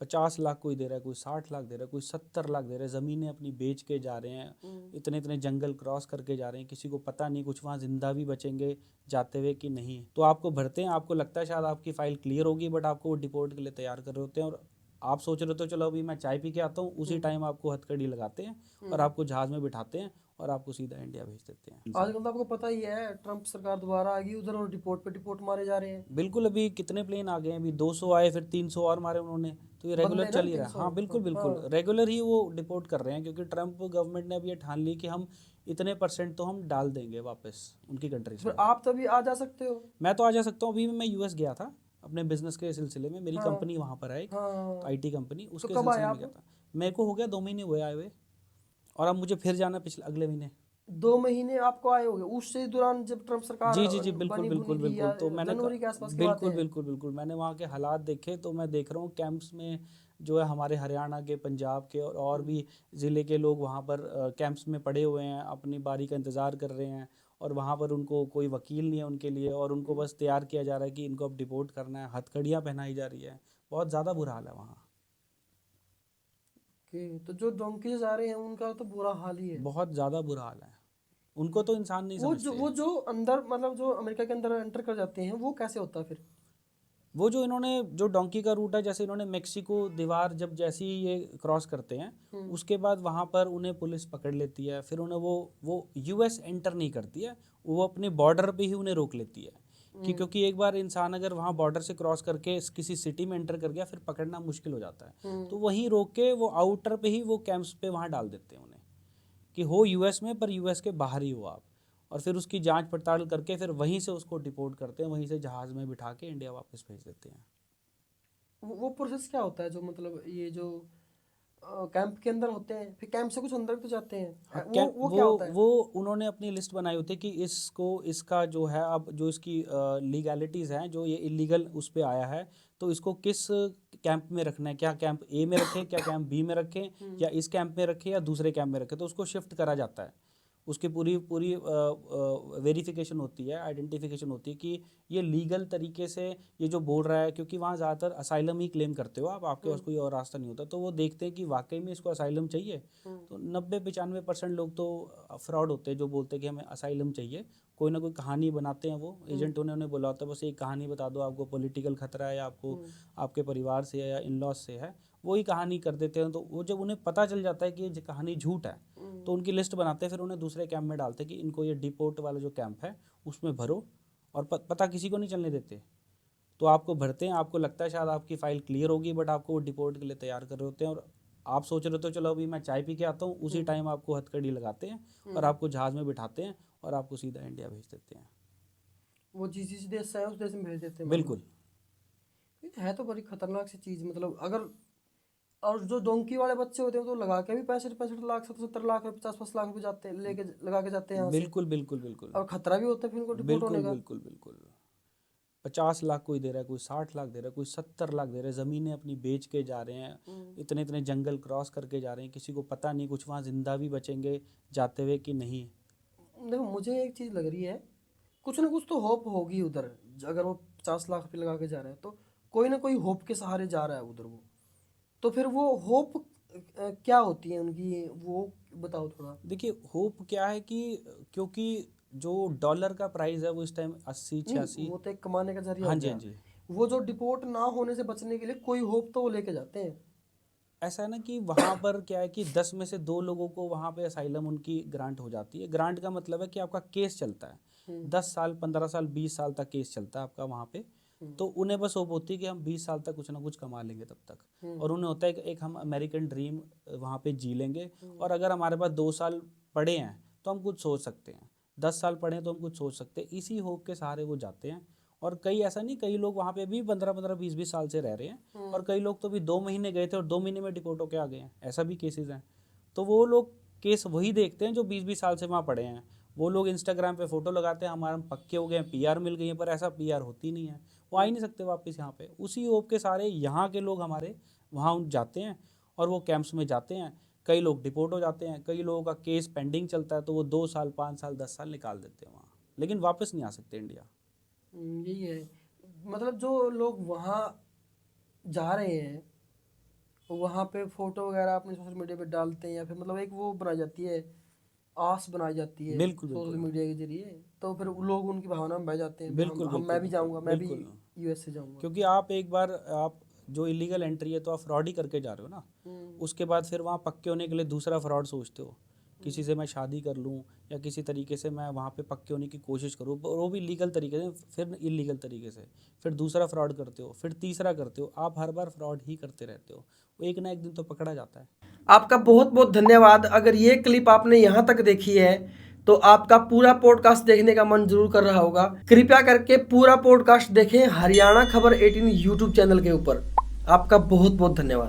50 लाख कोई दे रहा है, कोई 60 लाख दे रहा है, कोई 70 लाख दे रहा है, ज़मीनें अपनी बेच के जा रहे हैं, इतने इतने जंगल क्रॉस करके जा रहे हैं, किसी को पता नहीं कुछ वहाँ जिंदा भी बचेंगे जाते हुए कि नहीं। तो आपको भरते हैं, आपको लगता है शायद आपकी फ़ाइल क्लियर होगी, बट आपको वो डिपोर्ट के लिए तैयार कर रहे होते हैं। और आप सोच रहे हो तो चलो अभी मैं चाय पी के आता हूँ, उसी टाइम आपको हथकड़ी लगाते हैं और आपको जहाज़ में बिठाते हैं और आपको सीधा इंडिया भेज देते हैं। आजकल तो आपको पता ही है, ट्रम्प सरकार दोबारा आ गई उधर और डिपोर्ट पे डिपोर्ट मारे जा रहे हैं। बिल्कुल, अभी कितने प्लेन आ गए हैं, अभी 200 आए, फिर 300 और मारे उन्होंने। तो ये रेगुलर बंदे ना चल ही रहा है। 300। हाँ बिल्कुल हाँ। बिल्कुल, रेगुलर ही वो डिपोर्ट कर रहे हैं, क्योंकि ट्रम्प गवर्नमेंट ने अभी ये ठान ली कि हम इतने परसेंट तो हम डाल देंगे वापस उनकी कंट्री तो फिर से। आप तभी आ जा सकते हो। मैं तो आ जा सकता हूँ, अभी मैं यूएस गया था अपने बिजनेस के सिलसिले में, मेरी हाँ कंपनी वहाँ पर है एक हाँ। आईटी कंपनी, तो उसके कब आए सिलसिले में आप? गया था। मेरे को हो गया 2 महीने हुए आए हुए, और अब मुझे फिर जाना पिछले अगले महीने। 2 महीने आपको आए होंगे उससे दौरान जब ट्रम्प सरकार जी जी जी, बिल्कुल बनी बुनी बिल्कुल थी, या बिल्कुल। तो मैंने जनवरी के आसपास की बात बिल्कुल है? बिल्कुल बिल्कुल, मैंने वहाँ के हालात देखे, तो मैं देख रहा हूँ कैंप्स में जो है हमारे हरियाणा के, पंजाब के और भी ज़िले के लोग वहाँ पर कैंप्स में पड़े हुए हैं, अपनी बारी का इंतज़ार कर रहे हैं। और वहाँ पर उनको कोई वकील नहीं है उनके लिए, और उनको बस तैयार किया जा रहा है कि इनको अब डिपोर्ट करना है, हथकड़ियाँ पहनाई जा रही है। बहुत ज़्यादा बुरा हाल है वहाँ, कि तो जो डोंकी जा रहे हैं उनका तो बुरा हाल ही है। बहुत ज़्यादा बुरा हाल है। उनको तो इंसान नहीं समझते। वो जो अंदर, मतलब जो अमेरिका के अंदर एंटर कर जाते हैं, वो कैसे होता है फिर? वो जो इन्होंने जो डोंकी का रूट है, जैसे इन्होंने मेक्सिको दीवार जब जैसे ही ये क्रॉस करते हैं, हम्म। उसके बाद वहाँ पर उन्हें पुलिस पकड़ लेती है, फिर उन्हें वो यूएस एंटर नहीं करती है, वो अपने बॉर्डर पे ही उन्हें रोक लेती है। कि हम्म। क्योंकि एक बार इंसान अगर वहाँ बॉर्डर से क्रॉस करके किसी सिटी में एंटर कर गया, फिर पकड़ना मुश्किल हो जाता है। हम्म। तो वहीं रोक के वो आउटर पे ही वो कैंप्स पे वहाँ डाल देते हैं उन्हें, कि हो यूएस में पर यूएस के बाहर ही हो आप। और फिर उसकी जांच पड़ताल करके फिर वहीं से उसको डिपोर्ट करते हैं, वहीं से जहाज़ में बिठा के इंडिया वापस भेज देते हैं। वो प्रोसेस क्या होता है, जो मतलब ये जो कैंप के अंदर होते हैं, फिर कैंप से कुछ अंदर भी तो जाते हैं, हाँ, क्या वो क्या होता है? वो उन्होंने अपनी लिस्ट बनाई होती है कि इसको इसका जो है अब जो इसकी लीगैलिटीज़ हैं, जो ये इलीगल उस पे आया है, तो इसको किस कैंप में रखना है, क्या कैंप ए में रखें, क्या कैंप बी में रखें, या इस कैंप में रखें या दूसरे कैंप में रखें, तो उसको शिफ्ट करा जाता है। उसकी पूरी पूरी वेरिफिकेशन होती है, आइडेंटिफिकेशन होती है कि ये लीगल तरीके से ये जो बोल रहा है, क्योंकि वहाँ ज़्यादातर असाइलम ही क्लेम करते हो आप, आपके पास कोई और रास्ता नहीं होता, तो वो देखते हैं कि वाकई में इसको असाइलम चाहिए। तो 90-95% लोग तो फ्रॉड होते हैं, जो बोलते हैं कि हमें असाइलम चाहिए, कोई ना कोई कहानी बनाते हैं, वो एजेंट उन्होंने बोला होता है बस एक कहानी बता दो, आपको पॉलिटिकल खतरा है, या आपको आपके परिवार से है या इन लॉज से है, वही कहानी कर देते हैं। तो वो जब उन्हें पता चल जाता है कि ये कहानी झूठ है, तो उनकी लिस्ट बनाते हैं, फिर उन्हें दूसरे कैंप में डालते हैं कि इनको ये डिपोर्ट वाला जो कैंप है उसमें भरो, और पता किसी को नहीं चलने देते। तो आपको भरते हैं, आपको लगता है शायद आपकी फ़ाइल क्लियर होगी, बट आपको वो डिपोर्ट के लिए तैयार कर रहे होते हैं। और आप सोच रहे हो तो चलो अभी मैं चाय पी के आता हूँ, उसी टाइम आपको हथकड़ी लगाते हैं और आपको जहाज़ में बिठाते हैं और आपको सीधा इंडिया भेज देते हैं। वो जिस देश से है उस देश में भेज देते हैं, मान लो। बिल्कुल। ये है तो बड़ी खतरनाक सी चीज़, मतलब अगर, और जो डोंकी वाले बच्चे होते हैं वो तो लगा के भी 65-65 लाख, 70-70 लाख, 50-50 लाख रुपए जाते हैं, लेके लगा के जाते हैं यहाँ से। बिल्कुल बिल्कुल बिल्कुल और खतरा भी होता है फिर उनको डिपोर्ट होने बिल्कुल का। बिल्कुल बिल्कुल। 50 लाख कोई दे रहा है, कोई 60 लाख दे रहा है, कोई 70 लाख दे रहा है, ज़मीनें अपनी बेच के जा रहे हैं, इतने इतने जंगल क्रॉस करके जा रहे हैं, किसी को पता नहीं कुछ वहाँ जिंदा भी बचेंगे जाते हुए कि नहीं। देखो, मुझे एक चीज़ लग रही है, कुछ ना कुछ तो होप होगी उधर। अगर वो 50 लाख रुपए लगा के जा रहे हैं, तो कोई ना कोई होप के सहारे जा रहा है उधर वो। तो फिर वो होप क्या होती है उनकी, वो बताओ थोड़ा। देखिए होप क्या है कि क्योंकि जो डॉलर का प्राइस है वो इस टाइम 80 नहीं, 86। वो तो एक कमाने का जरिया हाँ हो जी हाँ गया। जी। वो जो डिपोर्ट ना होने से बचने के लिए कोई होप तो वो लेके जाते हैं। ऐसा है ना कि वहाँ पर क्या है कि 10 में से 2 लोगों को वहाँ पे असाइलम उनकी ग्रांट हो जाती है। ग्रांट का मतलब है कि आपका केस चलता है, 10 साल 15 साल 20 साल तक केस चलता है आपका वहाँ पे। तो उन्हें बस होप होती है कि हम 20 साल तक कुछ ना कुछ कमा लेंगे तब तक, और उन्हें होता है कि एक हम अमेरिकन ड्रीम वहाँ पे जी लेंगे, और अगर हमारे पास 2 साल पड़े हैं तो हम कुछ सोच सकते हैं, 10 साल पड़े हैं तो हम कुछ सोच सकते हैं, इसी होप के सहारे वो जाते हैं। और कई ऐसा नहीं, कई लोग वहाँ पे भी 15-15 20-20 साल से रह रहे हैं, और कई लोग तो भी 2 महीने गए थे और 2 महीने में डिपोर्ट होके आ गए हैं, ऐसा भी केसेस हैं। तो वो लोग केस वही देखते हैं जो 20-20 साल से वहाँ पड़े हैं। वो लोग इंस्टाग्राम पे फोटो लगाते हैं हमारे हम पक्के हो गए हैं, पीआर मिल गई है, पर ऐसा पीआर होती नहीं है, वो आ ही नहीं सकते वापस यहाँ पे। उसी होप के सारे यहाँ के लोग हमारे वहाँ जाते हैं और वो कैंप्स में जाते हैं। कई लोग डिपोर्ट हो जाते हैं, कई लोगों का केस पेंडिंग चलता है, तो वो 2 साल 5 साल 10 साल निकाल देते हैं वहाँ, लेकिन वापस नहीं आ सकते इंडिया। यही है। मतलब जो लोग वहाँ जा रहे हैं, वहाँ पे फोटो वगैरह अपने सोशल मीडिया पे डालते हैं, या फिर मतलब एक वो बनाई जाती है, आस बनाई जाती है बिल्कुल सोशल बिल्कुल मीडिया के जरिए, तो फिर वो लोग उनकी भावना में बह जाते हैं, बिल्कुल हम बिल्कुल मैं भी जाऊँगा, मैं भी बिल्कुल। यूएस से जाऊँगा। क्योंकि आप एक बार आप जो इलीगल एंट्री है तो आप फ्रॉड ही करके जा रहे हो ना, उसके बाद फिर वहाँ पक्के होने के लिए दूसरा फ्रॉड सोचते हो, किसी से मैं शादी कर लूँ या किसी तरीके से मैं वहाँ पे पक्के होने की कोशिश करूँ, वो भी लीगल तरीके से, फिर इलीगल तरीके से, फिर दूसरा फ्रॉड करते हो, फिर तीसरा करते हो, आप हर बार फ्रॉड ही करते रहते हो, वो एक ना एक दिन तो पकड़ा जाता है। आपका बहुत बहुत धन्यवाद। अगर ये क्लिप आपने यहाँ तक देखी है तो आपका पूरा पॉडकास्ट देखने का मन जरूर कर रहा होगा। कृपया करके पूरा पॉडकास्ट देखें हरियाणा खबर 18 यूट्यूब चैनल के ऊपर। आपका बहुत बहुत धन्यवाद।